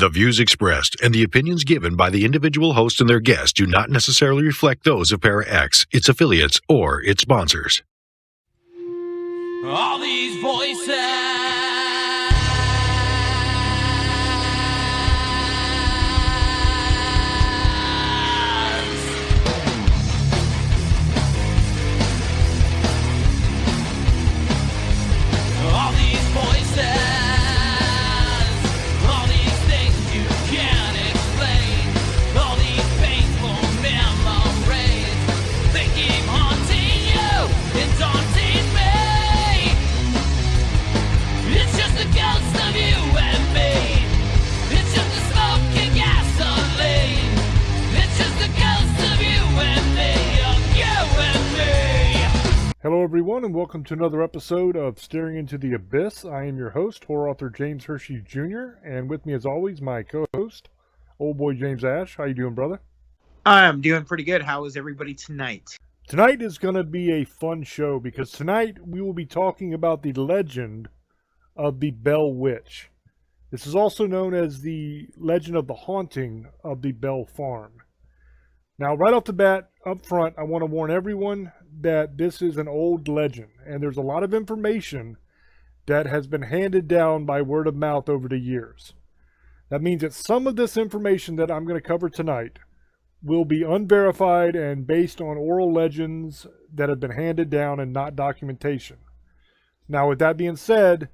The views expressed and the opinions given by the individual host and their guests do not necessarily reflect those of Para-X, its affiliates, or its sponsors. All these voices. All these voices. All these things you can't explain. All these painful memories. They keep haunting you and daunting me. It's just a ghost of you and me. It's just a smoke and gasoline. It's just a ghost of you and me. Of you and me. Hello everyone and welcome to another episode of Staring Into the Abyss. I am your host, horror author James Hershey Jr., and with me as always, my co-host, old boy James Ash. How you doing, brother? I'm doing pretty good. How is everybody tonight? Tonight is going to be a fun show because tonight we will be talking about the legend of the Bell Witch. This is also known as the legend of the haunting of the Bell Farm. Now, right off the bat, up front, I want to warn everyone that this is an old legend, and there's a lot of information that has been handed down by word of mouth over the years. That means that some of this information that I'm going to cover tonight will be unverified and based on oral legends that have been handed down and not documentation. Now, with that being said,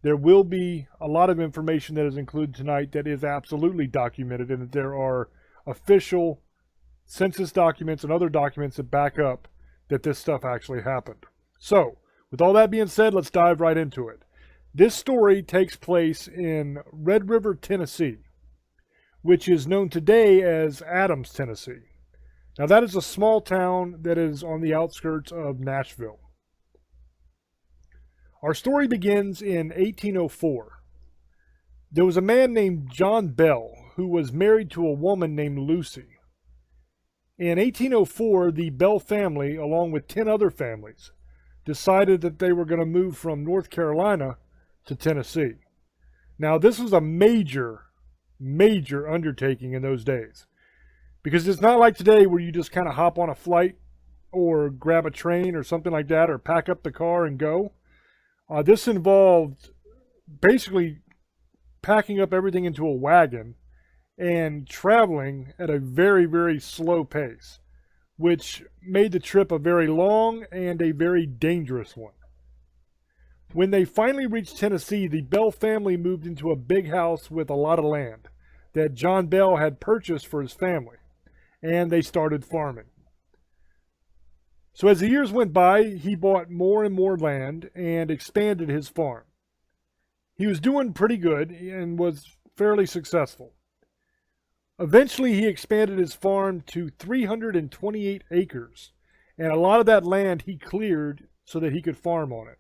there will be a lot of information that is included tonight that is absolutely documented, and that there are official census documents and other documents that back up that this stuff actually happened. So, with all that being said, let's dive right into it. This story takes place in Red River, Tennessee, which is known today as Adams, Tennessee. Now, that is a small town that is on the outskirts of Nashville. Our story begins in 1804. There was a man named John Bell who was married to a woman named Lucy. In 1804, the Bell family, along with 10 other families, decided that they were going to move from North Carolina to Tennessee. Now, this was a major undertaking in those days, because it's not like today where you just kind of hop on a flight or grab a train or something like that, or pack up the car and go. This involved basically packing up everything into a wagon and traveling at a very, very slow pace, which made the trip a very long and a very dangerous one. When they finally reached Tennessee, the Bell family moved into a big house with a lot of land that John Bell had purchased for his family, and they started farming. So as the years went by, he bought more and more land and expanded his farm. He was doing pretty good and was fairly successful. Eventually, he expanded his farm to 328 acres, and a lot of that land he cleared so that he could farm on it.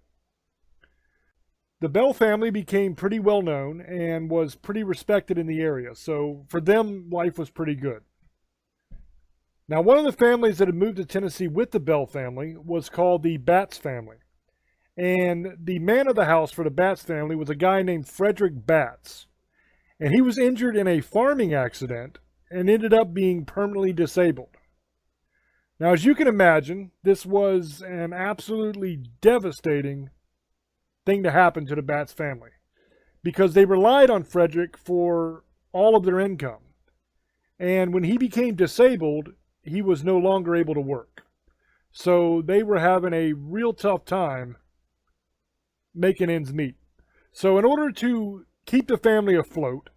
The Bell family became pretty well known and was pretty respected in the area, so for them, life was pretty good. Now, one of the families that had moved to Tennessee with the Bell family was called the Batts family, and the man of the house for the Batts family was a guy named Frederick Batts. And he was injured in a farming accident and ended up being permanently disabled. Now, as you can imagine, this was an absolutely devastating thing to happen to the Batts family, because they relied on Frederick for all of their income. And when he became disabled, he was no longer able to work. So they were having a real tough time making ends meet. So in order to keep the family afloat,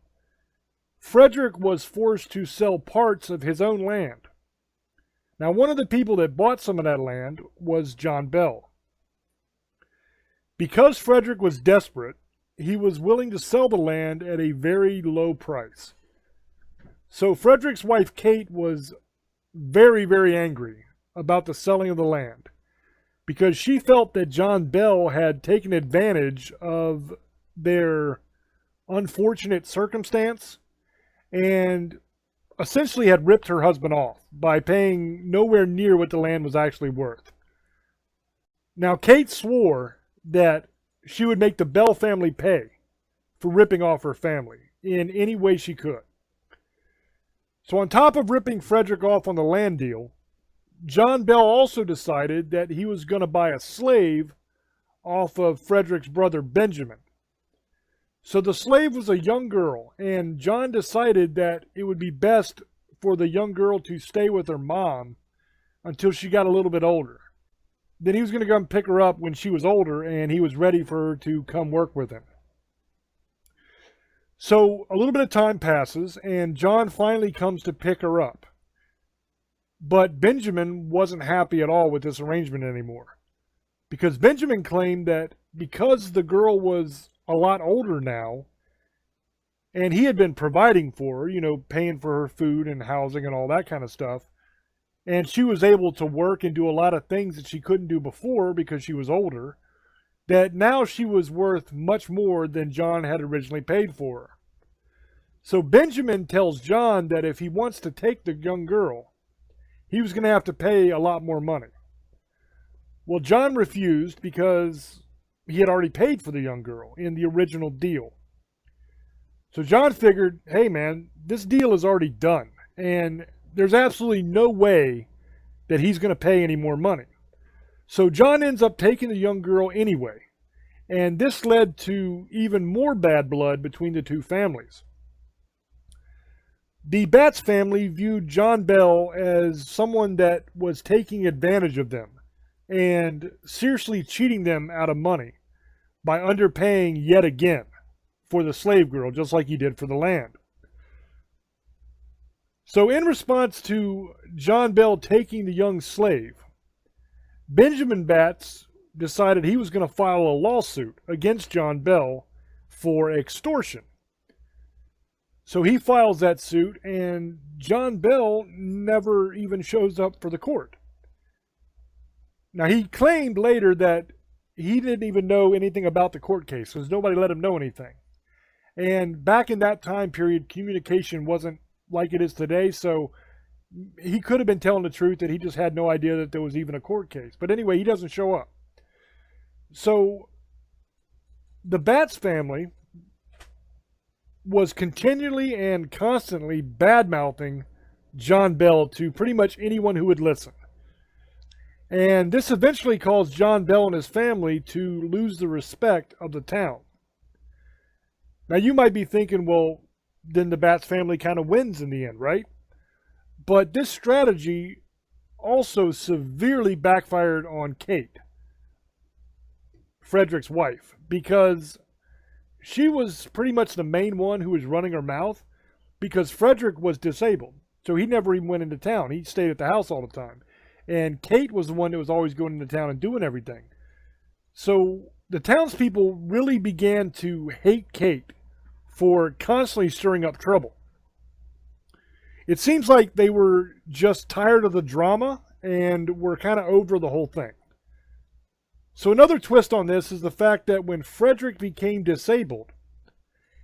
Frederick was forced to sell parts of his own land. Now, one of the people that bought some of that land was John Bell. Because Frederick was desperate, he was willing to sell the land at a very low price. So Frederick's wife, Kate, was very, very angry about the selling of the land, because she felt that John Bell had taken advantage of their unfortunate circumstance and essentially had ripped her husband off by paying nowhere near what the land was actually worth. Now, Kate swore that she would make the Bell family pay for ripping off her family, in any way she could. So on top of ripping Frederick off on the land deal, John Bell also decided that he was going to buy a slave off of Frederick's brother Benjamin. So the slave was a young girl, and John decided that it would be best for the young girl to stay with her mom until she got a little bit older. Then he was going to come pick her up when she was older, and he was ready for her to come work with him. So a little bit of time passes, and John finally comes to pick her up. But Benjamin wasn't happy at all with this arrangement anymore, because Benjamin claimed that because the girl was a lot older now, and he had been providing for her, paying for her food and housing and all that kind of stuff, and she was able to work and do a lot of things that she couldn't do before because she was older, that now she was worth much more than John had originally paid for her. So Benjamin tells John that if he wants to take the young girl, he was going to have to pay a lot more money. Well, John refused because he had already paid for the young girl in the original deal. So John figured, hey man, this deal is already done, and there's absolutely no way that he's going to pay any more money. So John ends up taking the young girl anyway, and this led to even more bad blood between the two families. The Batts family viewed John Bell as someone that was taking advantage of them and seriously cheating them out of money by underpaying yet again for the slave girl, just like he did for the land. So in response to John Bell taking the young slave, Benjamin Batts decided he was going to file a lawsuit against John Bell for extortion. So he files that suit, and John Bell never even shows up for the court. Now, he claimed later that he didn't even know anything about the court case because nobody let him know anything. And back in that time period, communication wasn't like it is today, so he could have been telling the truth that he just had no idea that there was even a court case. But anyway, he doesn't show up. So the Batts family was continually and constantly bad-mouthing John Bell to pretty much anyone who would listen. And this eventually caused John Bell and his family to lose the respect of the town. Now you might be thinking, well, then the Batts family kind of wins in the end, right? But this strategy also severely backfired on Kate, Frederick's wife, because she was pretty much the main one who was running her mouth, because Frederick was disabled. So he never even went into town. He stayed at the house all the time. And Kate was the one that was always going into town and doing everything. So the townspeople really began to hate Kate for constantly stirring up trouble. It seems like they were just tired of the drama and were kind of over the whole thing. So another twist on this is the fact that when Frederick became disabled,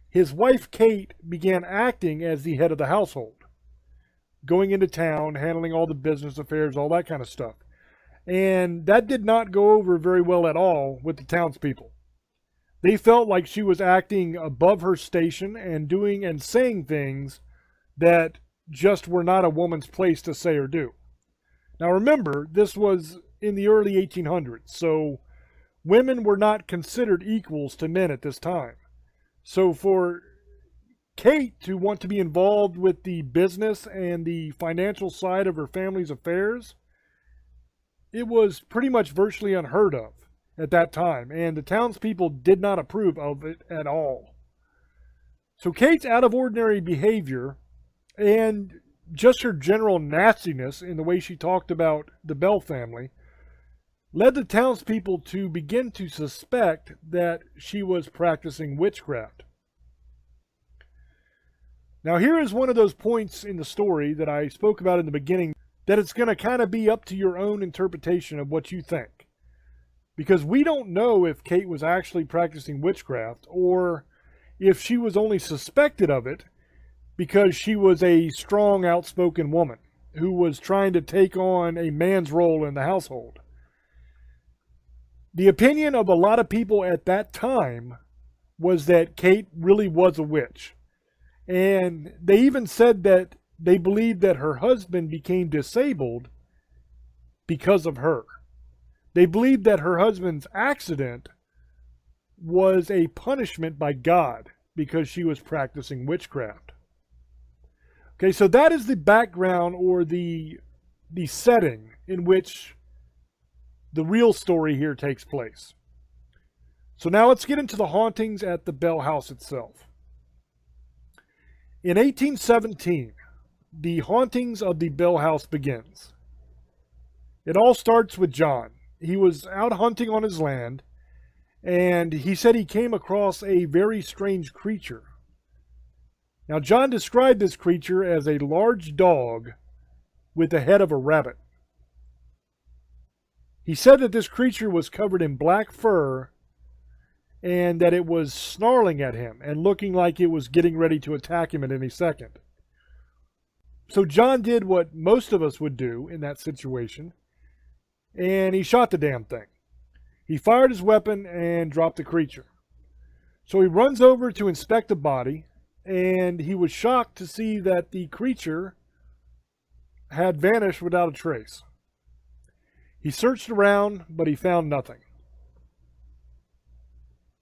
his wife Kate began acting as the head of the household, going into town, handling all the business affairs, all that kind of stuff. And that did not go over very well at all with the townspeople. They felt like she was acting above her station and doing and saying things that just were not a woman's place to say or do. Now remember, this was in the early 1800s, so women were not considered equals to men at this time. So for Kate to want to be involved with the business and the financial side of her family's affairs, it was pretty much virtually unheard of at that time, and the townspeople did not approve of it at all. So Kate's out of ordinary behavior and just her general nastiness in the way she talked about the Bell family led the townspeople to begin to suspect that she was practicing witchcraft. Now here is one of those points in the story that I spoke about in the beginning, that it's going to kind of be up to your own interpretation of what you think. Because we don't know if Kate was actually practicing witchcraft or if she was only suspected of it because she was a strong, outspoken woman who was trying to take on a man's role in the household. The opinion of a lot of people at that time was that Kate really was a witch. And they even said that they believed that her husband became disabled because of her. They believed that her husband's accident was a punishment by God because she was practicing witchcraft. Okay, so that is the background or the setting in which the real story here takes place. So now let's get into the hauntings at the Bell House itself. In 1817, the hauntings of the Bell House begins. It all starts with John. He was out hunting on his land, and he said he came across a very strange creature. Now, John described this creature as a large dog with the head of a rabbit. He said that this creature was covered in black fur and that it was snarling at him and looking like it was getting ready to attack him at any second. So John did what most of us would do in that situation, and he shot the damn thing. He fired his weapon and dropped the creature. So he runs over to inspect the body, and he was shocked to see that the creature had vanished without a trace. He searched around, but he found nothing.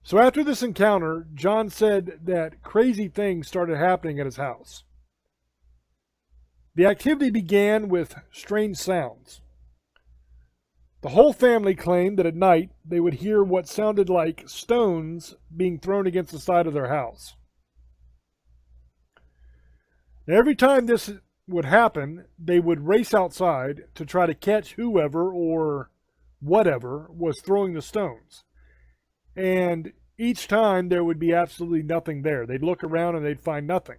So after this encounter, John said that crazy things started happening at his house. The activity began with strange sounds. The whole family claimed that at night they would hear what sounded like stones being thrown against the side of their house. Now, every time this would happen, they would race outside to try to catch whoever or whatever was throwing the stones. And each time there would be absolutely nothing there. They'd look around and they'd find nothing.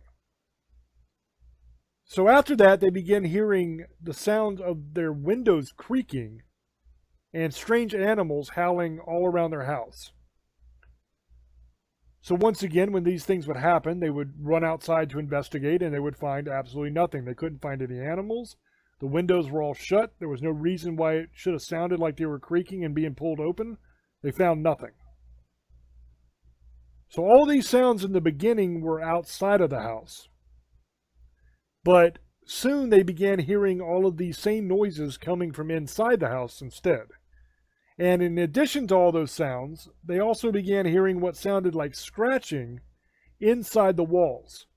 So after that, they began hearing the sound of their windows creaking and strange animals howling all around their house. So once again, when these things would happen, they would run outside to investigate, and they would find absolutely nothing. They couldn't find any animals. The windows were all shut. There was no reason why it should have sounded like they were creaking and being pulled open. They found nothing. So all these sounds in the beginning were outside of the house. But soon they began hearing all of these same noises coming from inside the house instead. And in addition to all those sounds, they also began hearing what sounded like scratching inside the walls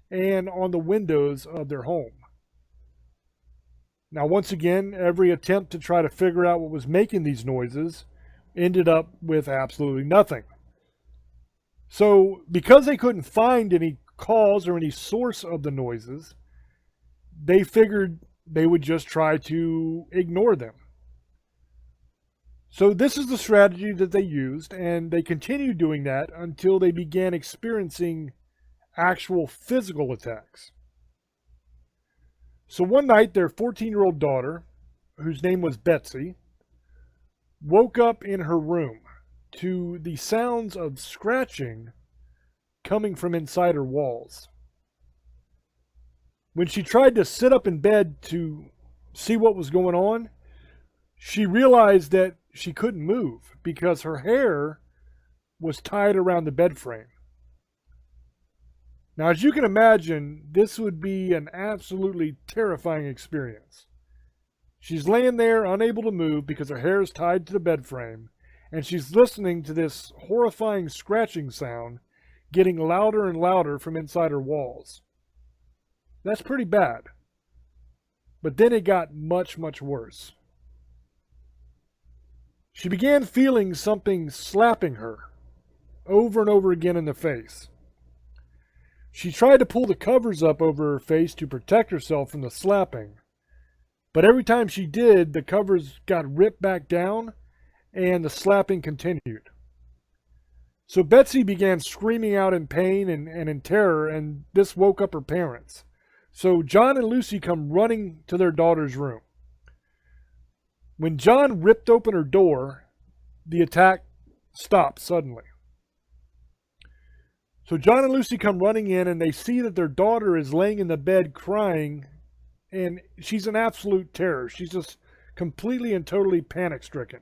and on the windows of their home. Now, once again, every attempt to try to figure out what was making these noises ended up with absolutely nothing. So, because they couldn't find any cause or any source of the noises, they figured they would just try to ignore them. So this is the strategy that they used, and they continued doing that until they began experiencing actual physical attacks. So one night, their 14-year-old daughter, whose name was Betsy, woke up in her room to the sounds of scratching coming from inside her walls. When she tried to sit up in bed to see what was going on, she realized that she couldn't move because her hair was tied around the bed frame. Now, as you can imagine, this would be an absolutely terrifying experience. She's laying there unable to move because her hair is tied to the bed frame, and she's listening to this horrifying scratching sound getting louder and louder from inside her walls. That's pretty bad. But then it got much, much worse. She began feeling something slapping her over and over again in the face. She tried to pull the covers up over her face to protect herself from the slapping, but every time she did, the covers got ripped back down and the slapping continued. So Betsy began screaming out in pain and in terror, and this woke up her parents. So John and Lucy come running to their daughter's room. When John ripped open her door, the attack stopped suddenly. So John and Lucy come running in, and they see that their daughter is laying in the bed crying, and she's in absolute terror. She's just completely and totally panic-stricken.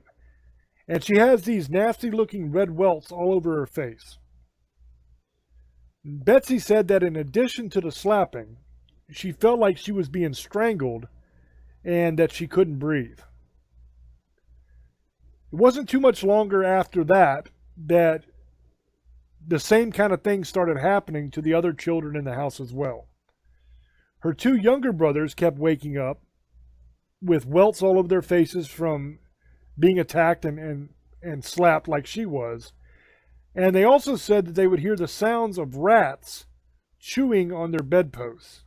And she has these nasty-looking red welts all over her face. Betsy said that in addition to the slapping, she felt like she was being strangled and that she couldn't breathe. It wasn't too much longer after that that the same kind of thing started happening to the other children in the house as well. Her two younger brothers kept waking up with welts all over their faces from being attacked and slapped like she was. And they also said that they would hear the sounds of rats chewing on their bedposts.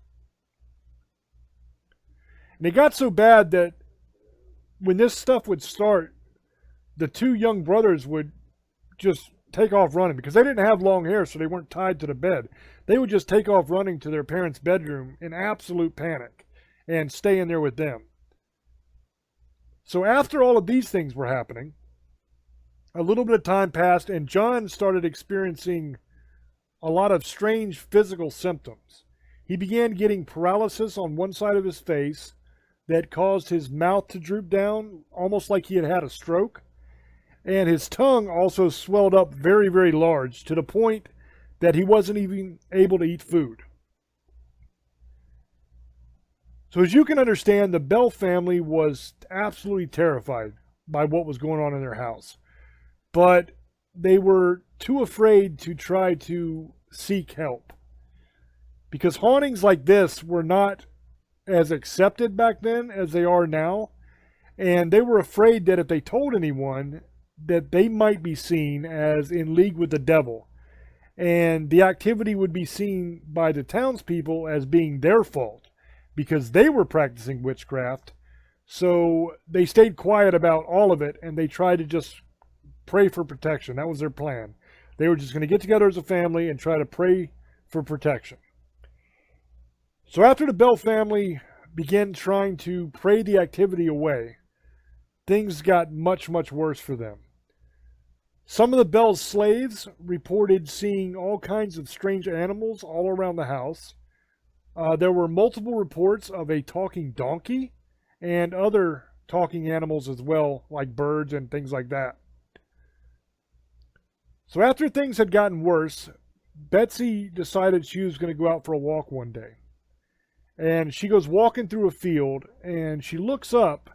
And it got so bad that when this stuff would start, the two young brothers would just take off running because they didn't have long hair, so they weren't tied to the bed. They would just take off running to their parents' bedroom in absolute panic and stay in there with them. So after all of these things were happening, a little bit of time passed and John started experiencing a lot of strange physical symptoms. He began getting paralysis on one side of his face that caused his mouth to droop down, almost like he had had a stroke. And his tongue also swelled up very, very large to the point that he wasn't even able to eat food. So as you can understand, the Bell family was absolutely terrified by what was going on in their house. But they were too afraid to try to seek help. Because hauntings like this were not as accepted back then as they are now. And they were afraid that if they told anyone, that they might be seen as in league with the devil. And the activity would be seen by the townspeople as being their fault because they were practicing witchcraft. So they stayed quiet about all of it and they tried to just pray for protection. That was their plan. They were just going to get together as a family and try to pray for protection. So after the Bell family began trying to pray the activity away, things got much, much worse for them. Some of the Bell's slaves reported seeing all kinds of strange animals all around the house. There were multiple reports of a talking donkey and other talking animals as well, like birds and things like that. So after things had gotten worse, Betsy decided she was going to go out for a walk one day. And she goes walking through a field and she looks up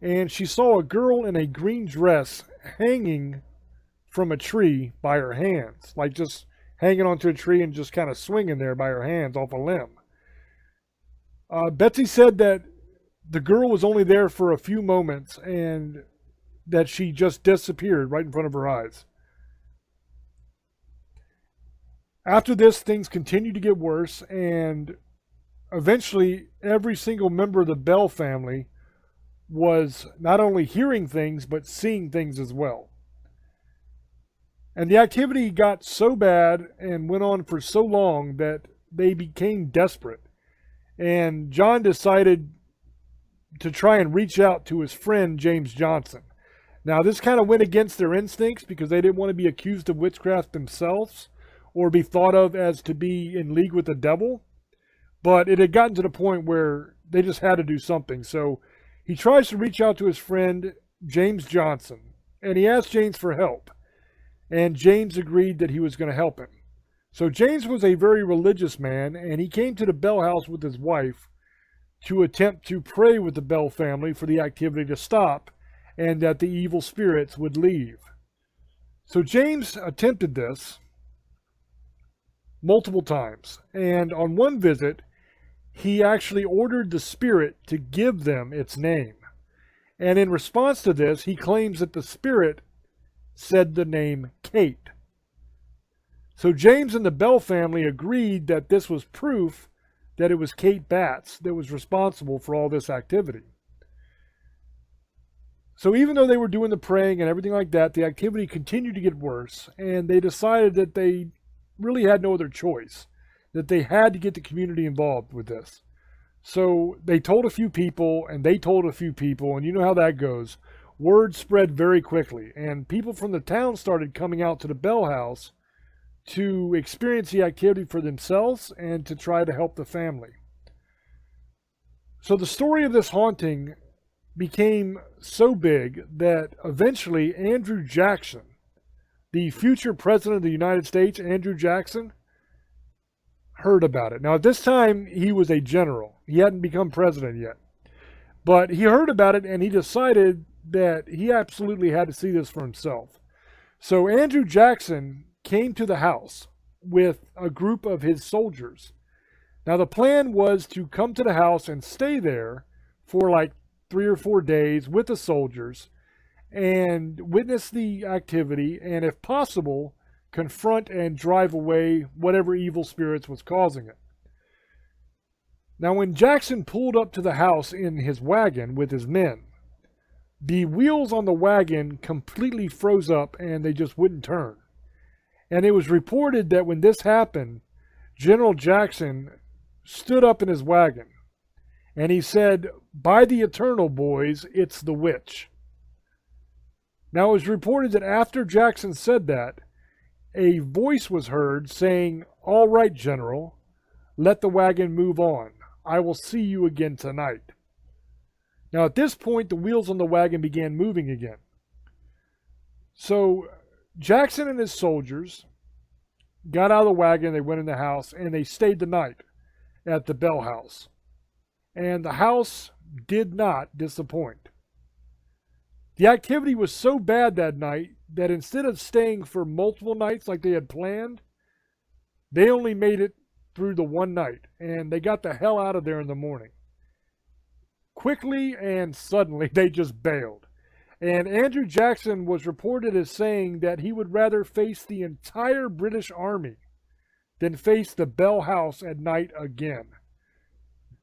and she saw a girl in a green dress hanging from a tree by her hands, like just hanging onto a tree and just kind of swinging there by her hands off a limb. Betsy said that the girl was only there for a few moments and that she just disappeared right in front of her eyes. After this, things continued to get worse, and eventually every single member of the Bell family was not only hearing things, but seeing things as well. And the activity got so bad and went on for so long that they became desperate. And John decided to try and reach out to his friend, James Johnson. Now, this kind of went against their instincts because they didn't want to be accused of witchcraft themselves or be thought of as to be in league with the devil. But it had gotten to the point where they just had to do something. So he tries to reach out to his friend, James Johnson, and he asked James for help. And James agreed that he was going to help him. So James was a very religious man, and he came to the Bell house with his wife to attempt to pray with the Bell family for the activity to stop and that the evil spirits would leave. So James attempted this multiple times, and on one visit, he actually ordered the spirit to give them its name. And in response to this, he claims that the spirit said the name Kate. So James and the Bell family agreed that this was proof that it was Kate Batts that was responsible for all this activity. So even though they were doing the praying and everything like that, the activity continued to get worse, and they decided that they really had no other choice, that they had to get the community involved with this. So they told a few people, and they told a few people, and you know how that goes. Word spread very quickly, and people from the town started coming out to the Bell house to experience the activity for themselves and to try to help the family. So the story of this haunting became so big that eventually Andrew Jackson, the future president of the United States, Andrew Jackson, heard about it. Now, at this time, he was a general. He hadn't become president yet. But he heard about it, and he decided that he absolutely had to see this for himself. So Andrew Jackson came to the house with a group of his soldiers. Now, the plan was to come to the house and stay there for like 3 or 4 days with the soldiers and witness the activity, and if possible, confront and drive away whatever evil spirits was causing it. Now, when Jackson pulled up to the house in his wagon with his men, the wheels on the wagon completely froze up and they just wouldn't turn. And it was reported that when this happened, General Jackson stood up in his wagon and he said, "By the eternal, boys, it's the witch." Now, it was reported that after Jackson said that, a voice was heard saying, "All right, General, let the wagon move on. I will see you again tonight." Now, at this point, the wheels on the wagon began moving again. So Jackson and his soldiers got out of the wagon, they went in the house, and they stayed the night at the Bell house. And the house did not disappoint. The activity was so bad that night that instead of staying for multiple nights like they had planned, they only made it through the one night, and they got the hell out of there in the morning. Quickly and suddenly, they just bailed. And Andrew Jackson was reported as saying that he would rather face the entire British Army than face the Bell House at night again.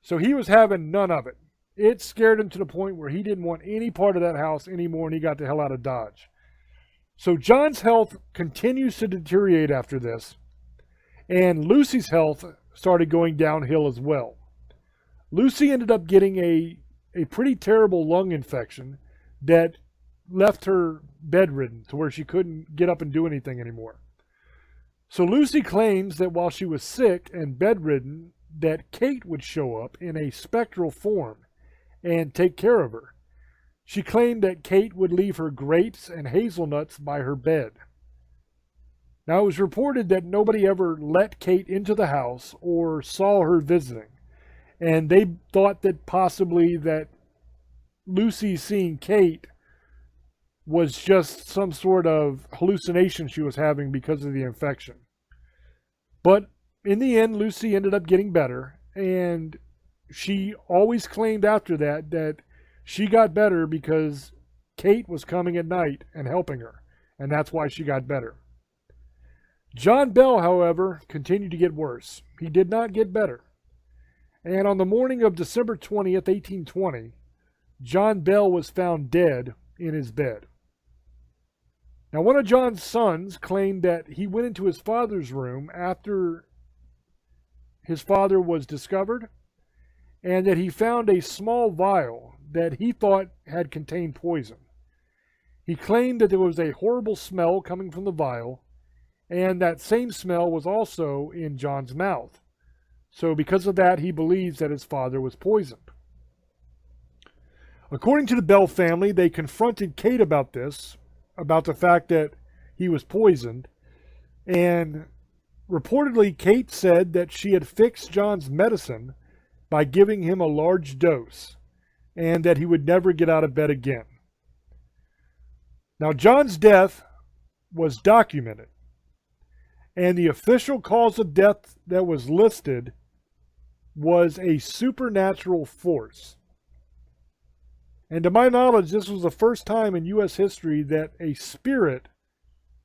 So he was having none of it. It scared him to the point where he didn't want any part of that house anymore, and he got the hell out of Dodge. So John's health continues to deteriorate after this, and Lucy's health started going downhill as well. Lucy ended up getting a pretty terrible lung infection that left her bedridden to where she couldn't get up and do anything anymore. So Lucy claims that while she was sick and bedridden, that Kate would show up in a spectral form and take care of her. She claimed that Kate would leave her grapes and hazelnuts by her bed. Now, it was reported that nobody ever let Kate into the house or saw her visiting, and they thought that possibly that Lucy seeing Kate was just some sort of hallucination she was having because of the infection. But in the end, Lucy ended up getting better, and she always claimed after that that she got better because Kate was coming at night and helping her, and that's why she got better. John Bell, however, continued to get worse. He did not get better. And on the morning of December 20th, 1820, John Bell was found dead in his bed. Now, one of John's sons claimed that he went into his father's room after his father was discovered, and that he found a small vial that he thought had contained poison. He claimed that there was a horrible smell coming from the vial, and that same smell was also in John's mouth. So because of that, he believes that his father was poisoned. According to the Bell family, they confronted Kate about this, about the fact that he was poisoned, and reportedly Kate said that she had fixed John's medicine by giving him a large dose, and that he would never get out of bed again. Now, John's death was documented, and the official cause of death that was listed was a supernatural force. And to my knowledge, this was the first time in U.S. history that a spirit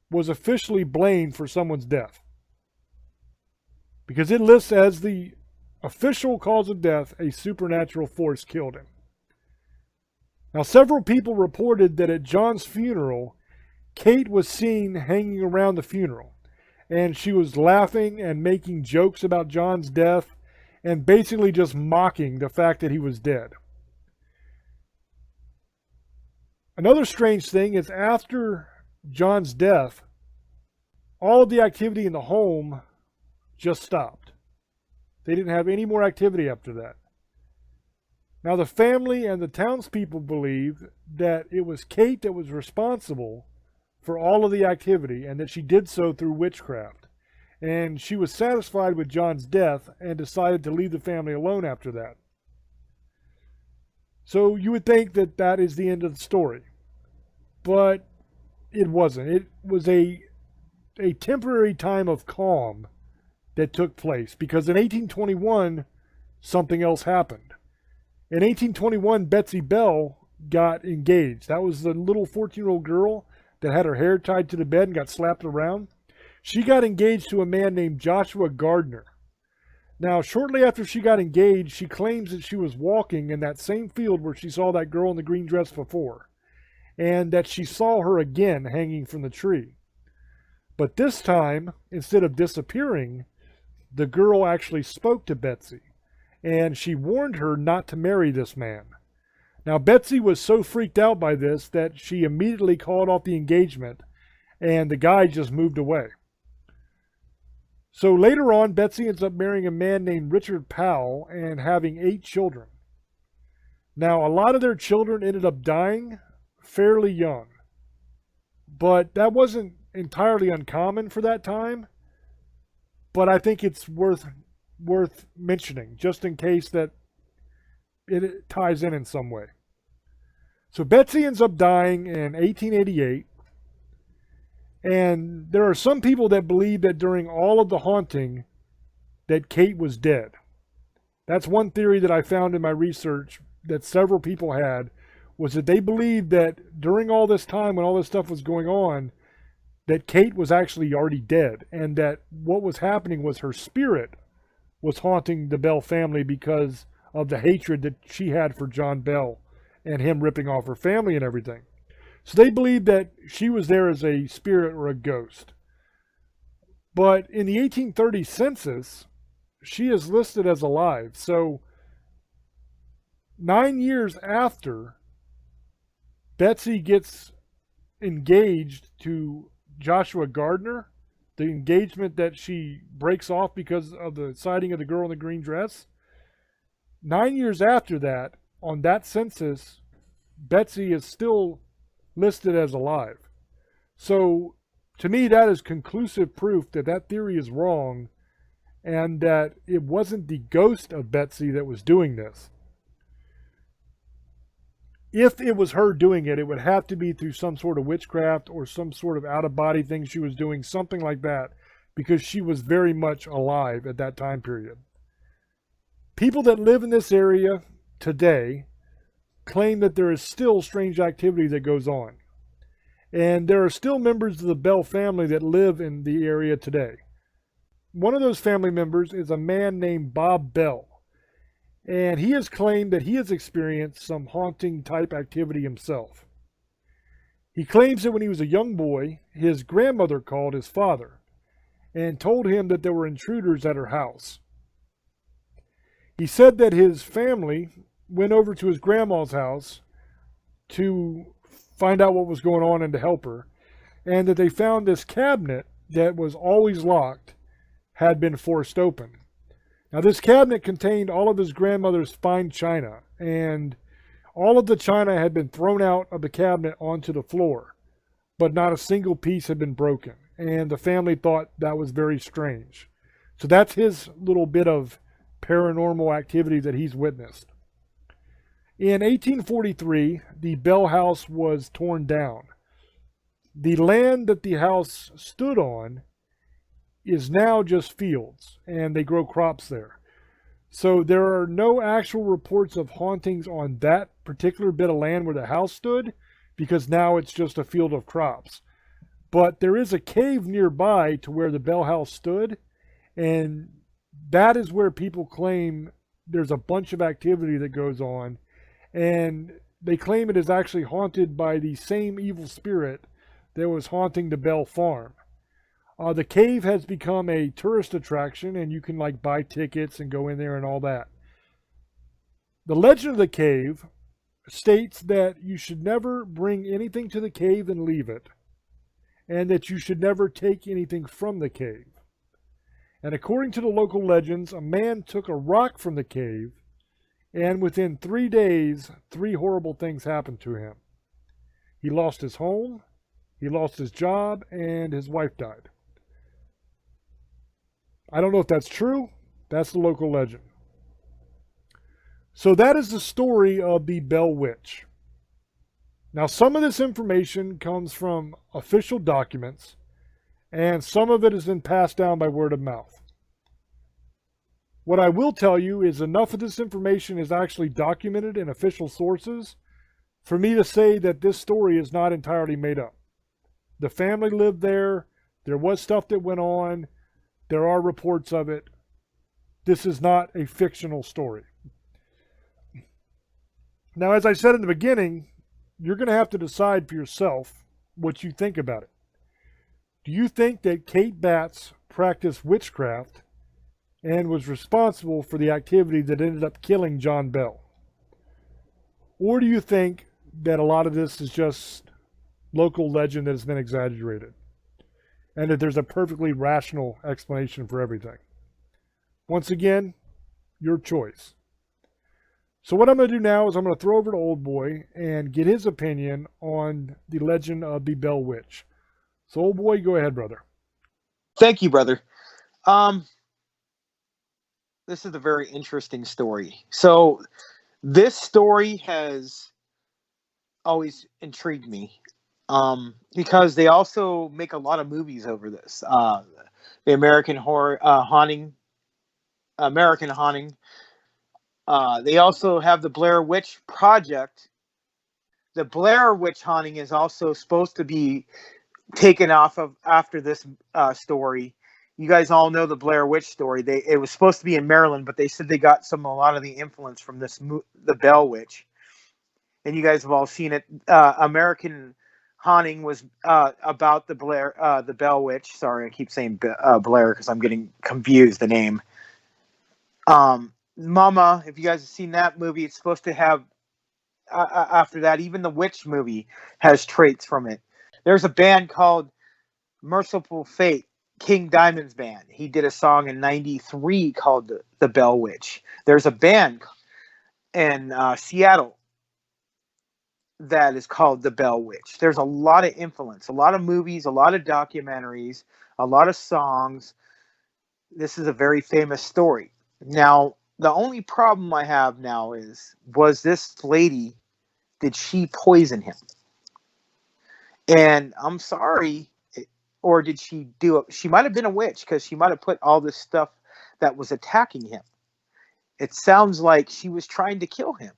was officially blamed for someone's death. Because it lists as the official cause of death, a supernatural force killed him. Now, several people reported that at John's funeral, Kate was seen hanging around the funeral, and she was laughing and making jokes about John's death and basically just mocking the fact that he was dead. Another strange thing is after John's death, all of the activity in the home just stopped. They didn't have any more activity after that. Now, the family and the townspeople believed that it was Kate that was responsible for all of the activity and that she did so through witchcraft. and she was satisfied with John's death and decided to leave the family alone after that. So you would think that that is the end of the story, but it wasn't. It was a temporary time of calm that took place, because in 1821, something else happened. In 1821, Betsy Bell got engaged. That was the little 14-year-old girl that had her hair tied to the bed and got slapped around. She got engaged to a man named Joshua Gardner. Now, shortly after she got engaged, she claims that she was walking in that same field where she saw that girl in the green dress before, and that she saw her again hanging from the tree. But this time, instead of disappearing, the girl actually spoke to Betsy, and she warned her not to marry this man. Now, Betsy was so freaked out by this that she immediately called off the engagement, and the guy just moved away. So later on, Betsy ends up marrying a man named Richard Powell and having 8 children. Now, a lot of their children ended up dying fairly young, but that wasn't entirely uncommon for that time. But I think it's worth mentioning, just in case that it ties in some way. So Betsy ends up dying in 1888. And there are some people that believe that during all of the haunting that Kate was dead. That's one theory that I found in my research that several people had, was that they believed that during all this time when all this stuff was going on, that Kate was actually already dead, and that what was happening was her spirit was haunting the Bell family because of the hatred that she had for John Bell and him ripping off her family and everything. So they believed that she was there as a spirit or a ghost. But in the 1830 census, she is listed as alive. So 9 years after Betsy gets engaged to Joshua Gardner, the engagement that she breaks off because of the sighting of the girl in the green dress, 9 years after that, on that census, Betsy is still listed as alive. So to me, that is conclusive proof that that theory is wrong, and that it wasn't the ghost of Betsy that was doing this. If it was her doing it, it would have to be through some sort of witchcraft or some sort of out-of-body thing she was doing, something like that, because she was very much alive at that time period. People that live in this area today claim that there is still strange activity that goes on. And there are still members of the Bell family that live in the area today. One of those family members is a man named Bob Bell. And he has claimed that he has experienced some haunting type activity himself. He claims that when he was a young boy, his grandmother called his father and told him that there were intruders at her house. He said that his family went over to his grandma's house to find out what was going on and to help her, and that they found this cabinet that was always locked had been forced open. Now, this cabinet contained all of his grandmother's fine china, and all of the china had been thrown out of the cabinet onto the floor, but not a single piece had been broken, and the family thought that was very strange. So that's his little bit of paranormal activity that he's witnessed. In 1843, the Bell house was torn down. The land that the house stood on is now just fields, and they grow crops there. So there are no actual reports of hauntings on that particular bit of land where the house stood, because now it's just a field of crops. But there is a cave nearby to where the Bell house stood, and that is where people claim there's a bunch of activity that goes on, and they claim it is actually haunted by the same evil spirit that was haunting the Bell farm. The cave has become a tourist attraction, and you can buy tickets and go in there and all that. The legend of the cave states that you should never bring anything to the cave and leave it, and that you should never take anything from the cave. And according to the local legends, a man took a rock from the cave, and within 3 days, 3 horrible things happened to him. He lost his home, he lost his job, and his wife died. I don't know if that's true. That's the local legend. So that is the story of the Bell Witch. Now, some of this information comes from official documents, and some of it has been passed down by word of mouth. What I will tell you is enough of this information is actually documented in official sources for me to say that this story is not entirely made up. The family lived there. There was stuff that went on. There are reports of it. This is not a fictional story. Now, as I said in the beginning, you're going to have to decide for yourself what you think about it. Do you think that Kate Batts practiced witchcraft and was responsible for the activity that ended up killing John Bell? Or do you think that a lot of this is just local legend that has been exaggerated and that there's a perfectly rational explanation for everything? Once again, your choice. So what I'm going to do now is I'm going to throw over to Old Boy and get his opinion on the legend of the Bell Witch. So Old Boy, go ahead, brother. Thank you, brother. This is a very interesting story. So this story has always intrigued me because they also make a lot of movies over this. The American Haunting. They also have the Blair Witch Project. The Blair Witch Haunting is also supposed to be taken off of after this story. You guys all know the Blair Witch story. It was supposed to be in Maryland, but they said they got a lot of the influence from the Bell Witch. And you guys have all seen it. American Haunting was about the Bell Witch. Sorry, I keep saying Blair because I'm getting confused the name. Mama, if you guys have seen that movie, it's supposed to have, after that, even the Witch movie has traits from it. There's a band called Merciful Fate, King Diamond's band. He did a song in '93 called the Bell Witch. There's a band in Seattle that is called the Bell Witch. There's a lot of influence, a lot of movies, a lot of documentaries, a lot of songs. This is a very famous story. Now, the only problem I have now is, was this lady, did she poison him? And I'm sorry, or did she do it? She might have been a witch because she might have put all this stuff that was attacking him. It sounds like she was trying to kill him.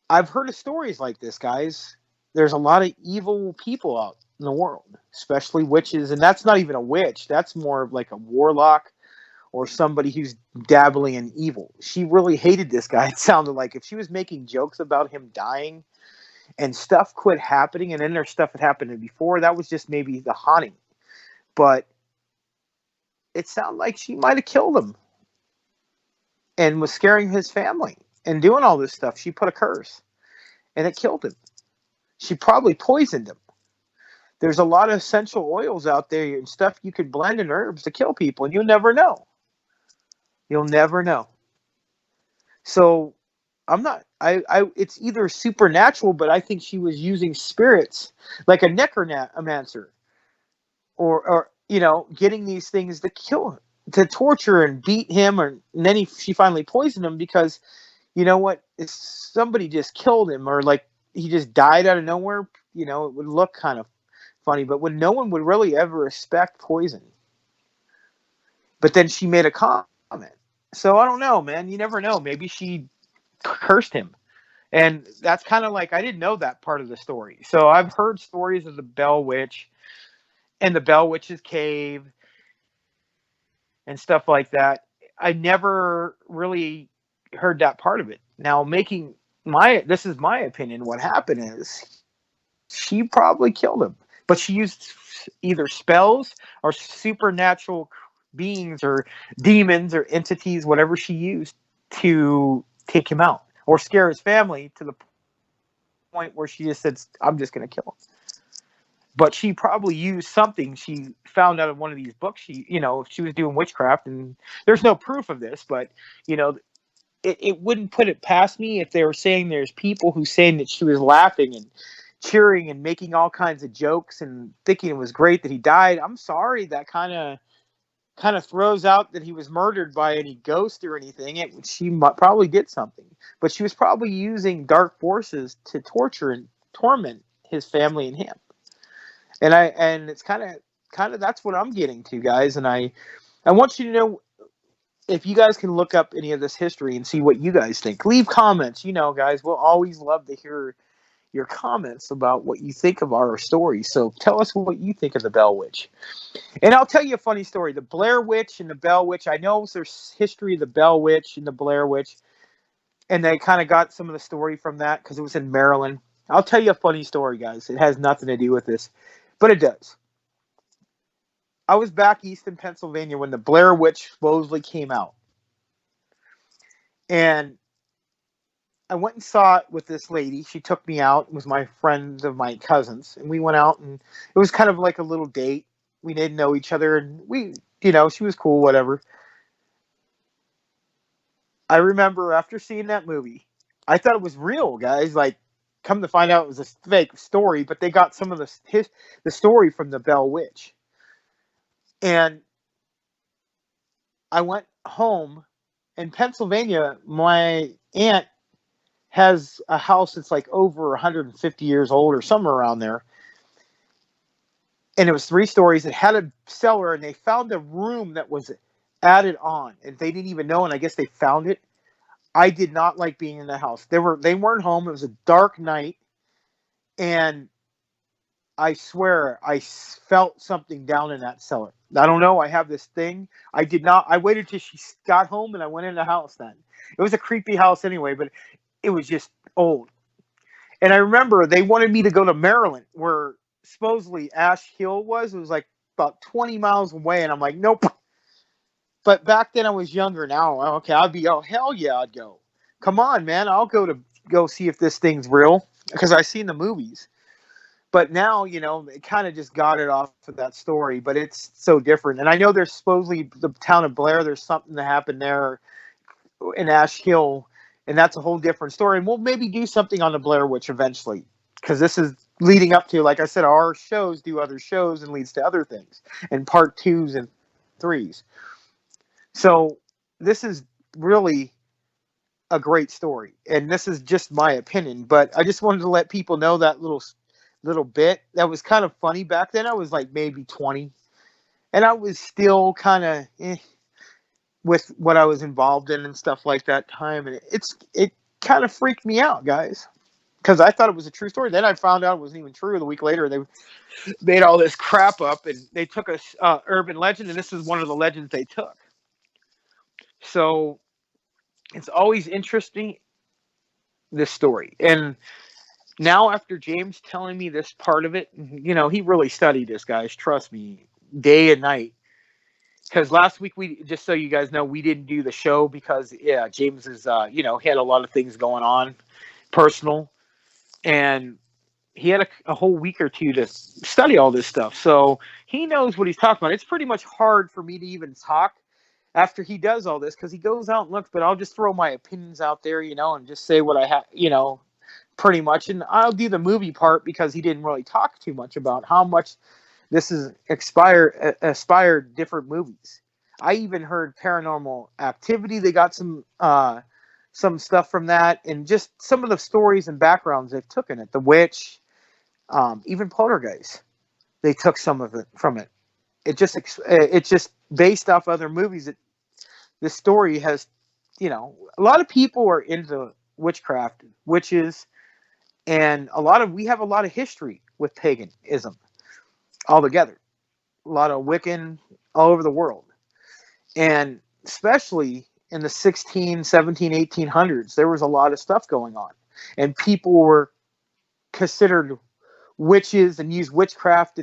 I've heard of stories like this, guys. There's a lot of evil people out in the world, especially witches. And that's not even a witch. That's more of like a warlock or somebody who's dabbling in evil. She really hated this guy. It sounded like if she was making jokes about him dying and stuff quit happening, and then there's stuff that happened before, that was just maybe the haunting. But it sounded like she might have killed him and was scaring his family and doing all this stuff. She put a curse and it killed him. She probably poisoned him. There's a lot of essential oils out there and stuff you could blend in herbs to kill people, and you'll never know. You'll never know. So I'm not, it's either supernatural, but I think she was using spirits like a necromancer or, getting these things to kill him, to torture and beat him. And then she finally poisoned him because, you know what, if somebody just killed him or like he just died out of nowhere, it would look kind of funny, but when no one would really ever respect poison. But then she made a comment. So I don't know, man. You never know. Maybe she cursed him. And that's kind of like, I didn't know that part of the story. So I've heard stories of the Bell Witch and the Bell Witch's cave and stuff like that. I never really heard that part of it. Now, this is my opinion. What happened is she probably killed him, but she used either spells or supernatural beings or demons or entities, whatever she used to take him out or scare his family to the point where she just said, I'm just going to kill him. But she probably used something she found out of one of these books. She was doing witchcraft, and there's no proof of this, but it wouldn't put it past me if they were saying there's people who saying that she was laughing and cheering and making all kinds of jokes and thinking it was great that he died. I'm sorry, that kind of kind of throws out that he was murdered by any ghost or anything. She probably did something, but she was probably using dark forces to torture and torment his family and him. And it's kind of that's what I'm getting to, guys. And I want you to know, if you guys can look up any of this history and see what you guys think. Leave comments. Guys, we'll always love to hear your comments about what you think of our story. So tell us what you think of the Bell Witch. And I'll tell you a funny story. The Blair Witch and the Bell Witch. I know there's history of the Bell Witch and the Blair Witch, and they kind of got some of the story from that because it was in Maryland. I'll tell you a funny story, guys. It has nothing to do with this, but it does. I was back east in Pennsylvania when the Blair Witch supposedly came out. And I went and saw it with this lady. She took me out. It was my friend of my cousins. And we went out, and it was kind of like a little date. We didn't know each other, and she was cool, whatever. I remember after seeing that movie, I thought it was real, guys. Like, come to find out it was a fake story, but they got some of the story from the Bell Witch. And I went home in Pennsylvania. My aunt has a house that's like over 150 years old or somewhere around there. And it was 3 stories. It had a cellar, and they found a room that was added on, and they didn't even know, and I guess they found it. I did not like being in the house. They weren't home. It was a dark night, and I swear I felt something down in that cellar. I don't know. I have this thing. I waited till she got home, and I went in the house then. It was a creepy house anyway, but it was just old. And I remember they wanted me to go to Maryland, where supposedly Ash Hill was. It was like about 20 miles away, and I'm like, nope. But back then I was younger. Now, okay, hell yeah, I'd go. Come on, man, I'll go see if this thing's real, because I've seen the movies. But now, it kind of just got it off of that story, but it's so different. And I know there's supposedly the town of Blair, there's something that happened there in Ash Hill, and that's a whole different story. And we'll maybe do something on the Blair Witch eventually, because this is leading up to, like I said, our shows do other shows and leads to other things, and part 2s and 3s. So this is really a great story, and this is just my opinion, but I just wanted to let people know that little bit that was kind of funny. Back then I was like maybe 20, and I was still kind of with what I was involved in and stuff like that time, and it kind of freaked me out, guys, because I thought it was a true story. Then I found out it wasn't even true. The week later they made all this crap up, and they took a urban legend, and this is one of the legends they took. So it's always interesting, this story. And now, after James telling me this part of it, he really studied this, guys. Trust me, day and night. Because last week, just so you guys know, we didn't do the show because, James is, he had a lot of things going on, personal. And he had a whole week or 2 to study all this stuff. So he knows what he's talking about. It's pretty much hard for me to even talk after he does all this, because he goes out and looks, but I'll just throw my opinions out there, and just say what I have, pretty much. And I'll do the movie part, because he didn't really talk too much about how much this is aspired different movies. I even heard Paranormal Activity. They got some stuff from that, and just some of the stories and backgrounds they've took in it. The Witch, even Poltergeist, they took some of it from it. It's just based off other movies. This story has, a lot of people are into witchcraft, witches, and we have a lot of history with paganism altogether. A lot of Wiccan all over the world. And especially in the 16, 17, 1800s, there was a lot of stuff going on. And people were considered witches and used witchcraft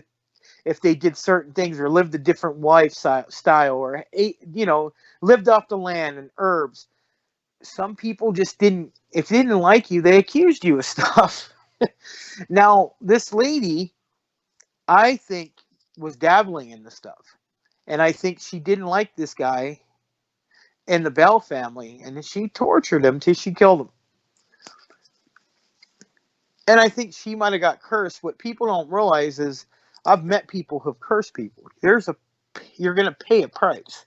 if they did certain things, or lived a different lifestyle, or ate, lived off the land and herbs. Some people just didn't. If they didn't like you, they accused you of stuff. Now, this lady, I think, was dabbling in the stuff, and I think she didn't like this guy and the Bell family, and she tortured him till she killed him. And I think she might have got cursed. What people don't realize is, I've met people who've cursed people. There's a pay a price.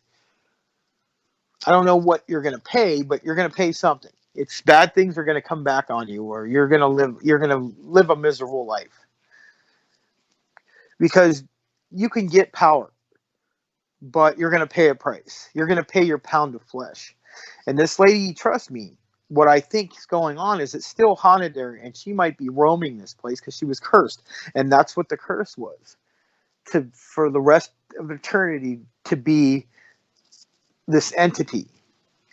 I don't know what you're gonna pay, but you're gonna pay something. It's bad things are gonna come back on you, or you're gonna live a miserable life because you can get power, but you're gonna pay a price. You're gonna pay your pound of flesh. And this lady, trust me, what I think is going on is it's still haunted there, and she might be roaming this place because she was cursed, and that's what the curse was, for the rest of eternity to be this entity.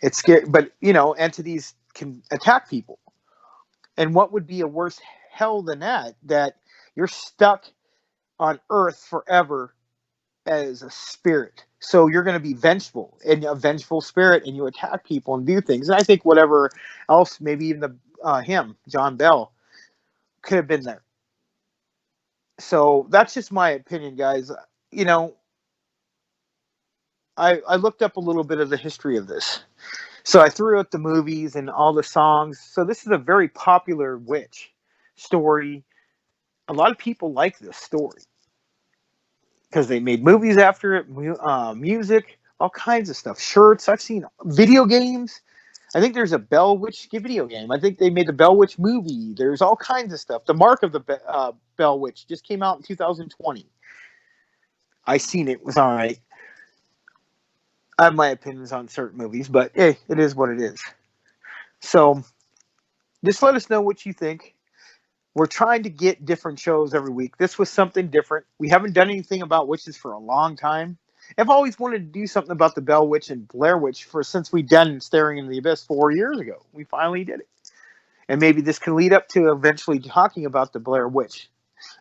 It's scary, but entities can attack people, and what would be a worse hell than that? That you're stuck on Earth forever as a spirit. So you're going to be vengeful, and a vengeful spirit, and you attack people and do things. And I think whatever else, maybe even him, John Bell, could have been there. So that's just my opinion, guys. I looked up a little bit of the history of this. So I threw out the movies and all the songs. So this is a very popular witch story. A lot of people like this story because they made movies after it, music, all kinds of stuff. Shirts. I've seen video games. I think there's a Bell Witch video game. I think they made the Bell Witch movie. There's all kinds of stuff. The Mark of the Bell Witch just came out in 2020. I seen it. It was all right. I have my opinions on certain movies, but hey, it is what it is. So just let us know what you think. We're trying to get different shows every week. This was something different. We haven't done anything about witches for a long time. I've always wanted to do something about the Bell Witch and Blair Witch since we done Staring into the Abyss 4 years ago. We finally did it. And maybe this can lead up to eventually talking about the Blair Witch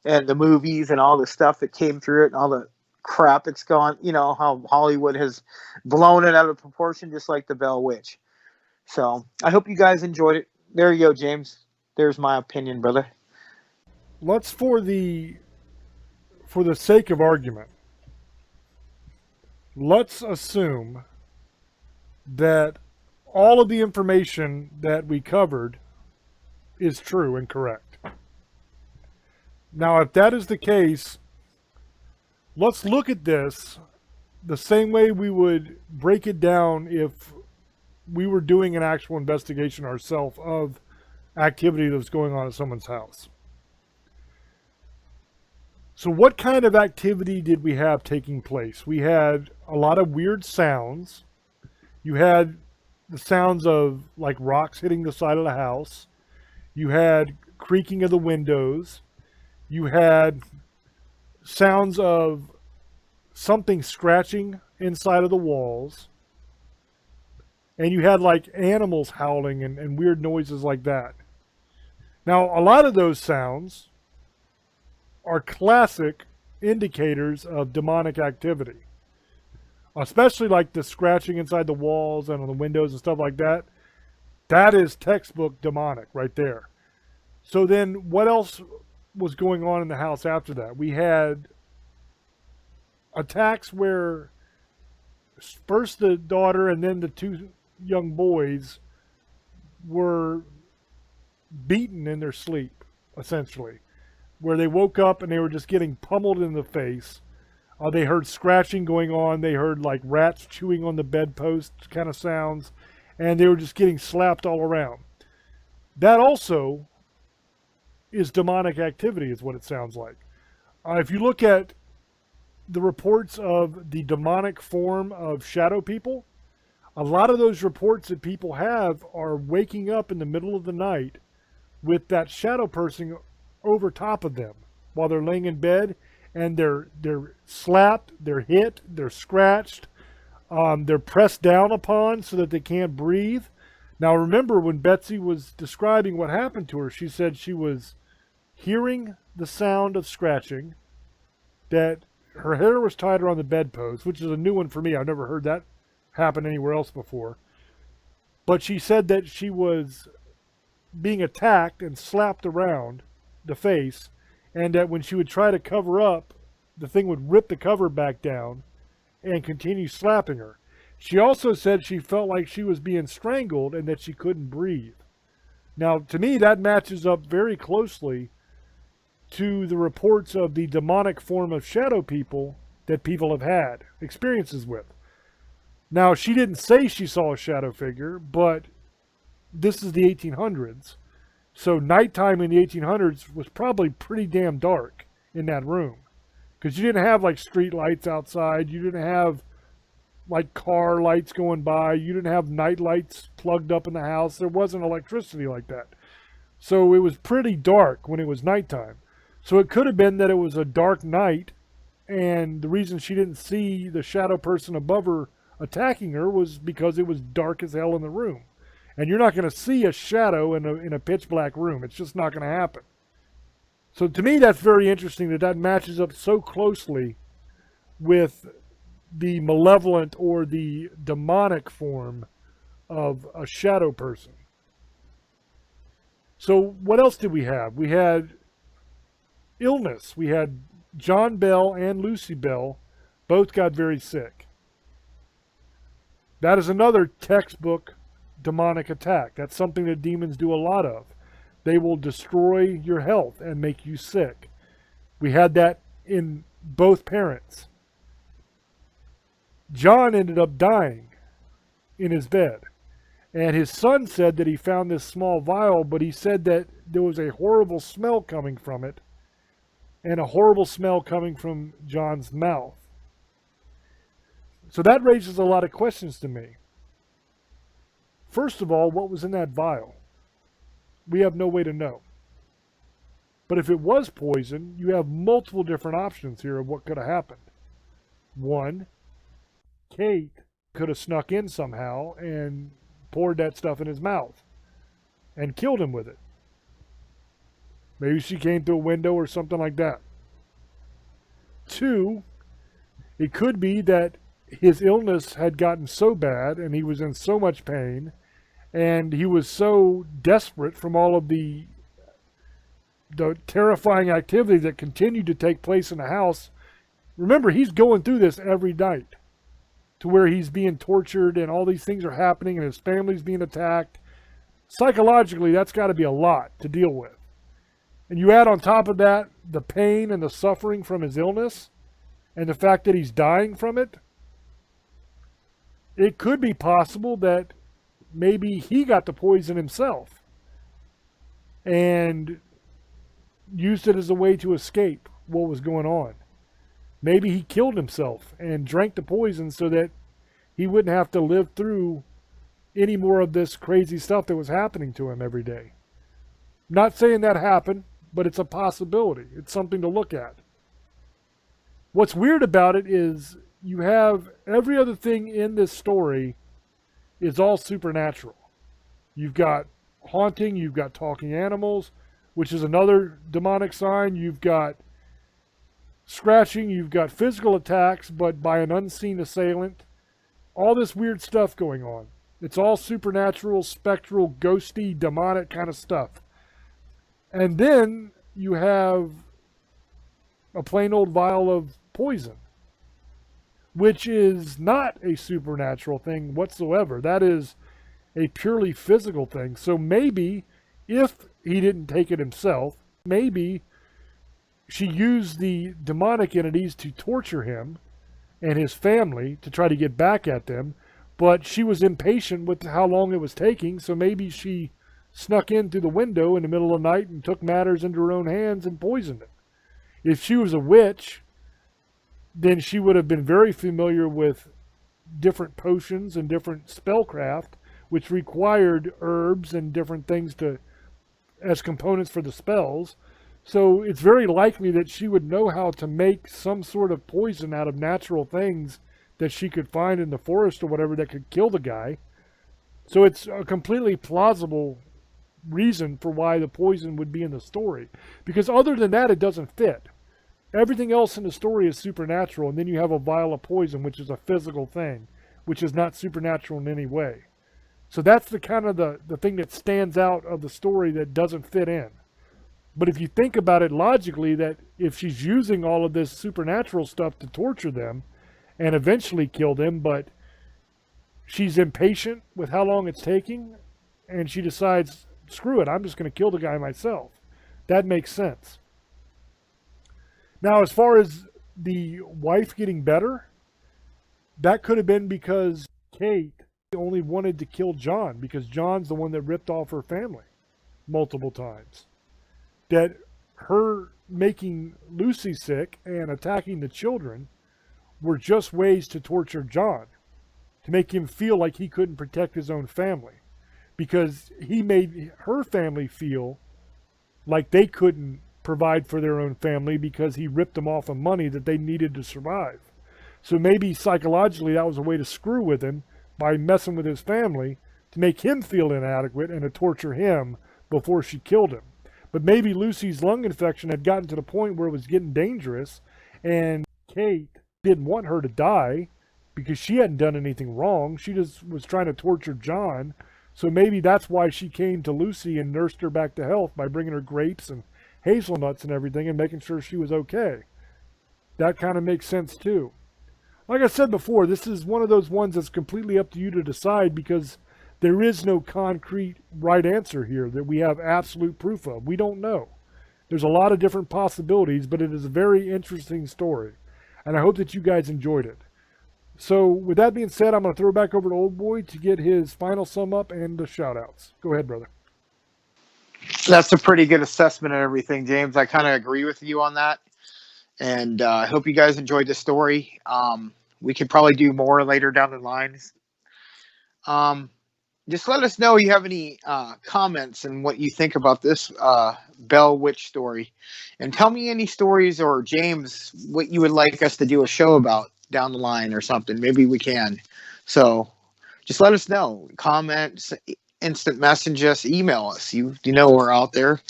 and the movies and all the stuff that came through it and all the crap that's gone, how Hollywood has blown it out of proportion, just like the Bell Witch. So I hope you guys enjoyed it. There you go, James. There's my opinion, brother. Let's, for the sake of argument, let's assume that all of the information that we covered is true and correct. Now, if that is the case, let's look at this the same way we would break it down if we were doing an actual investigation ourselves of activity that was going on at someone's house. So what kind of activity did we have taking place? We had a lot of weird sounds. You had the sounds of like rocks hitting the side of the house. You had creaking of the windows. You had sounds of something scratching inside of the walls. And you had like animals howling and weird noises like that. Now, a lot of those sounds are classic indicators of demonic activity. Especially like the scratching inside the walls and on the windows and stuff like that. That is textbook demonic right there. So then what else was going on in the house after that? We had attacks where first the daughter and then the two young boys were beaten in their sleep, essentially. Where they woke up and they were just getting pummeled in the face. They heard scratching going on. They heard like rats chewing on the bedpost kind of sounds. And they were just getting slapped all around. That also is demonic activity, is what it sounds like. If you look at the reports of the demonic form of shadow people, a lot of those reports that people have are waking up in the middle of the night with that shadow person over top of them while they're laying in bed, and they're slapped, they're hit, they're scratched, they're pressed down upon so that they can't breathe. Now remember, when Betsy was describing what happened to her, she said she was hearing the sound of scratching, that her hair was tied around the bedpost, which is a new one for me. I've never heard that happen anywhere else before. But she said that she was being attacked and slapped around the face, and that when she would try to cover up, the thing would rip the cover back down and continue slapping her. She also said she felt like she was being strangled and that she couldn't breathe. Now, to me, that matches up very closely to the reports of the demonic form of shadow people that people have had experiences with. Now, she didn't say she saw a shadow figure, but this is the 1800s. So nighttime in the 1800s was probably pretty damn dark in that room. Because you didn't have like street lights outside. You didn't have like car lights going by. You didn't have night lights plugged up in the house. There wasn't electricity like that. So it was pretty dark when it was nighttime. So it could have been that it was a dark night, and the reason she didn't see the shadow person above her attacking her was because it was dark as hell in the room. And you're not going to see a shadow in a pitch black room. It's just not going to happen. So to me, that's very interesting that matches up so closely with the malevolent or the demonic form of a shadow person. So what else did we have? We had illness. We had John Bell and Lucy Bell both got very sick. That is another textbook demonic attack. That's something that demons do a lot of. They will destroy your health and make you sick. We had that in both parents. John ended up dying in his bed. And his son said that he found this small vial, but he said that there was a horrible smell coming from it, and a horrible smell coming from John's mouth. So that raises a lot of questions to me. First of all, what was in that vial? We have no way to know. But if it was poison, you have multiple different options here of what could have happened. One, Kate could have snuck in somehow and poured that stuff in his mouth and killed him with it. Maybe she came through a window or something like that. Two, it could be that his illness had gotten so bad and he was in so much pain and he was so desperate from all of the terrifying activity that continued to take place in the house. Remember, he's going through this every night to where he's being tortured and all these things are happening and his family's being attacked. Psychologically, that's got to be a lot to deal with. And you add on top of that the pain and the suffering from his illness and the fact that he's dying from it. It could be possible that maybe he got the poison himself and used it as a way to escape what was going on. Maybe he killed himself and drank the poison so that he wouldn't have to live through any more of this crazy stuff that was happening to him every day. Not saying that happened, but it's a possibility. It's something to look at. What's weird about it is you have every other thing in this story is all supernatural. You've got haunting, you've got talking animals, which is another demonic sign. You've got scratching, you've got physical attacks, but by an unseen assailant. All this weird stuff going on. It's all supernatural, spectral, ghosty, demonic kind of stuff. And then you have a plain old vial of poison, which is not a supernatural thing whatsoever. That is a purely physical thing. So maybe if he didn't take it himself, maybe she used the demonic entities to torture him and his family to try to get back at them, but she was impatient with how long it was taking, so maybe she snuck in through the window in the middle of the night and took matters into her own hands and poisoned him. If she was a witch, then she would have been very familiar with different potions and different spellcraft, which required herbs and different things as components for the spells. So it's very likely that she would know how to make some sort of poison out of natural things that she could find in the forest or whatever that could kill the guy. So it's a completely plausible reason for why the poison would be in the story. Because other than that, it doesn't fit. Everything else in the story is supernatural, and then you have a vial of poison, which is a physical thing, which is not supernatural in any way. So that's the kind of the thing that stands out of the story that doesn't fit in. But if you think about it logically, that if she's using all of this supernatural stuff to torture them and eventually kill them, but she's impatient with how long it's taking, and she decides, screw it, I'm just going to kill the guy myself. That makes sense. Now, as far as the wife getting better, that could have been because Kate only wanted to kill John because John's the one that ripped off her family multiple times. That her making Lucy sick and attacking the children were just ways to torture John, to make him feel like he couldn't protect his own family, because he made her family feel like they couldn't provide for their own family because he ripped them off of money that they needed to survive. So maybe psychologically that was a way to screw with him by messing with his family to make him feel inadequate and to torture him before she killed him. But maybe Lucy's lung infection had gotten to the point where it was getting dangerous, and Kate didn't want her to die because she hadn't done anything wrong. She just was trying to torture John. So maybe that's why she came to Lucy and nursed her back to health by bringing her grapes and hazelnuts and everything and making sure she was okay. That kind of makes sense too. Like I said before, this is one of those ones that's completely up to you to decide, because there is no concrete right answer here that we have absolute proof of. We don't know. There's a lot of different possibilities, but it is a very interesting story. And I hope that you guys enjoyed it. So with that being said, I'm going to throw it back over to Old Boy to get his final sum up and the shout outs. Go ahead, brother. That's a pretty good assessment of everything, James. I kind of agree with you on that. And I hope you guys enjoyed the story. We could probably do more later down the line. Just let us know if you have any comments and what you think about this Bell Witch story. And tell me any stories, or James, what you would like us to do a show about down the line or something. Maybe we can. So just let us know. Comments, instant message us, email us. You know we're out there.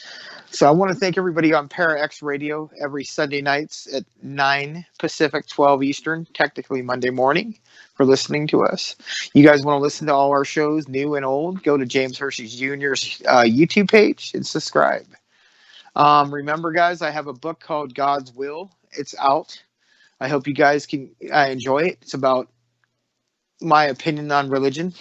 So I want to thank everybody on ParaX Radio every Sunday nights at 9 Pacific, 12 Eastern, technically Monday morning, for listening to us. You guys want to listen to all our shows, new and old, go to James Hershey Jr.'s YouTube page and subscribe. Remember, guys, I have a book called God's Will. It's out. I hope you guys can enjoy it. It's about my opinion on religion.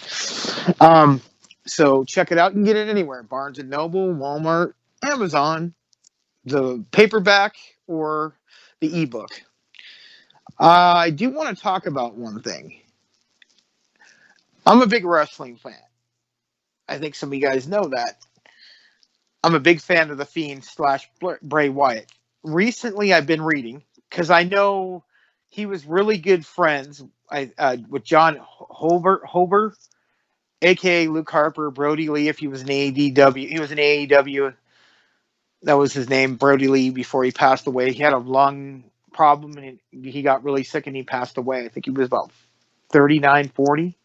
So check it out. You can get it anywhere. Barnes & Noble, Walmart, Amazon, the paperback, or the ebook. I do want to talk about one thing. I'm a big wrestling fan. I think some of you guys know that. I'm a big fan of The Fiend / Bray Wyatt. Recently, I've been reading, because I know he was really good friends with John Holber, a.k.a. Luke Harper, Brody Lee, if he was in AEW. He was in AEW. That was his name, Brody Lee, before he passed away. He had a lung problem, and he got really sick, and he passed away. I think he was about 39, 40.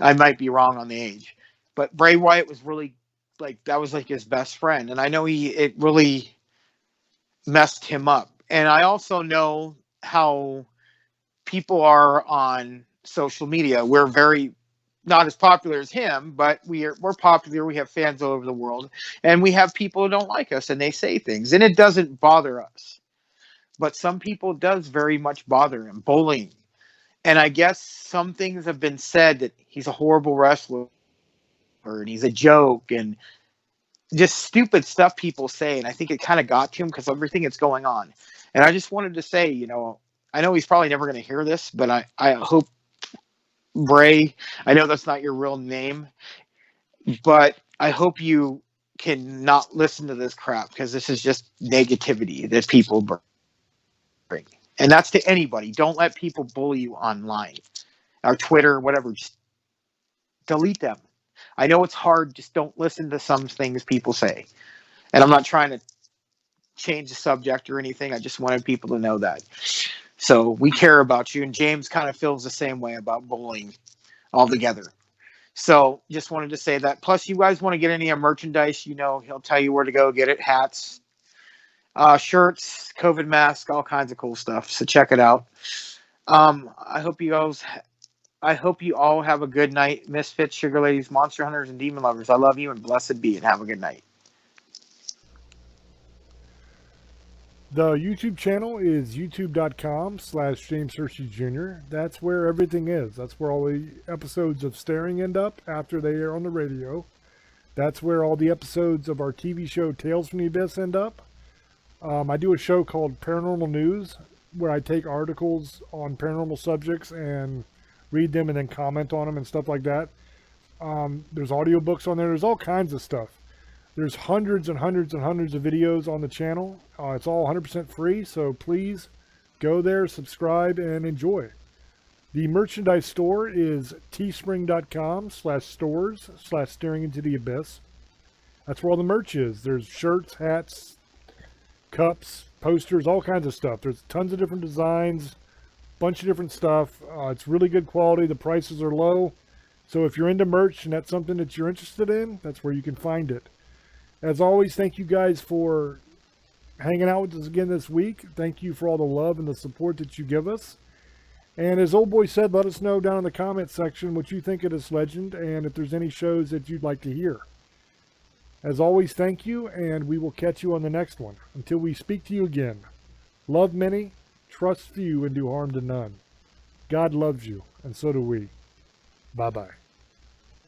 I might be wrong on the age. But Bray Wyatt was really, that was his best friend. And I know it really messed him up. And I also know how people are on social media. We're not as popular as him, but we're popular. We have fans all over the world, and we have people who don't like us, and they say things, and it doesn't bother us. But some people it does very much bother him. Bullying. And I guess some things have been said that he's a horrible wrestler, and he's a joke, and just stupid stuff people say. And I think it kind of got to him because of everything that's going on. And I just wanted to say, I know he's probably never going to hear this, but I hope, Bray, I know that's not your real name, but I hope you can not listen to this crap, because this is just negativity that people bring. And that's to anybody. Don't let people bully you online or Twitter, whatever. Just delete them. I know it's hard. Just don't listen to some things people say. And I'm not trying to change the subject or anything. I just wanted people to know that. So we care about you. And James kind of feels the same way about bullying altogether. So just wanted to say that. Plus, you guys want to get any merchandise, he'll tell you where to go get it. Hats, shirts, COVID mask, all kinds of cool stuff. So check it out. I hope you all have a good night. Misfits, Sugar Ladies, Monster Hunters, and Demon Lovers. I love you, and blessed be, and have a good night. The YouTube channel is youtube.com/James Hershey Jr. That's where everything is. That's where all the episodes of Staring end up after they air on the radio. That's where all the episodes of our TV show Tales from the Abyss end up. I do a show called Paranormal News where I take articles on paranormal subjects and read them and then comment on them and stuff like that. There's audiobooks on there. There's all kinds of stuff. There's hundreds and hundreds and hundreds of videos on the channel. It's all 100% free, so please go there, subscribe, and enjoy. The merchandise store is teespring.com/stores/staring into the abyss. That's where all the merch is. There's shirts, hats, cups, posters, all kinds of stuff. There's tons of different designs, bunch of different stuff. It's really good quality. The prices are low. So if you're into merch and that's something that you're interested in, that's where you can find it. As always, thank you guys for hanging out with us again this week. Thank you for all the love and the support that you give us. And as Old Boy said, let us know down in the comment section what you think of this legend and if there's any shows that you'd like to hear. As always, thank you, and we will catch you on the next one. Until we speak to you again, love many, trust few, and do harm to none. God loves you, and so do we. Bye-bye.